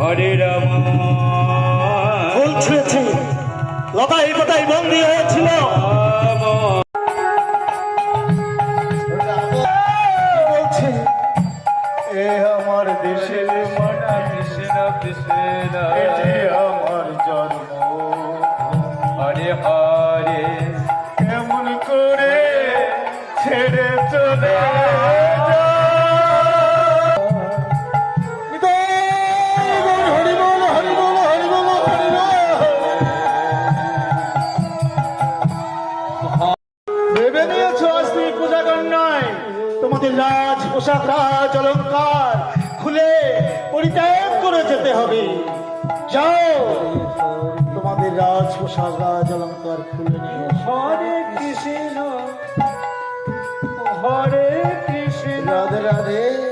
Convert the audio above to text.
হরে রাম। ফুল ছুঁয়েছে, লতায় পাতায় বন্দী হয়েছিল। বলছে এ আমার দেশের মাটি, এটি আমার জন্ম। হরে হরে এমন করে ছেড়ে চলে ভেবে নিয়েছ আজকে পূজাগণ নয়, তোমাদের রাজ পোশাক রাজ অলঙ্কার খুলে পরিত্যাগ করে যেতে হবে। যাও, তোমাদের রাজ পোশাক রাজ অলঙ্কার খুলে নিয়ে হরে কৃষ্ণ হরে কৃষ্ণ রাধে রাধে।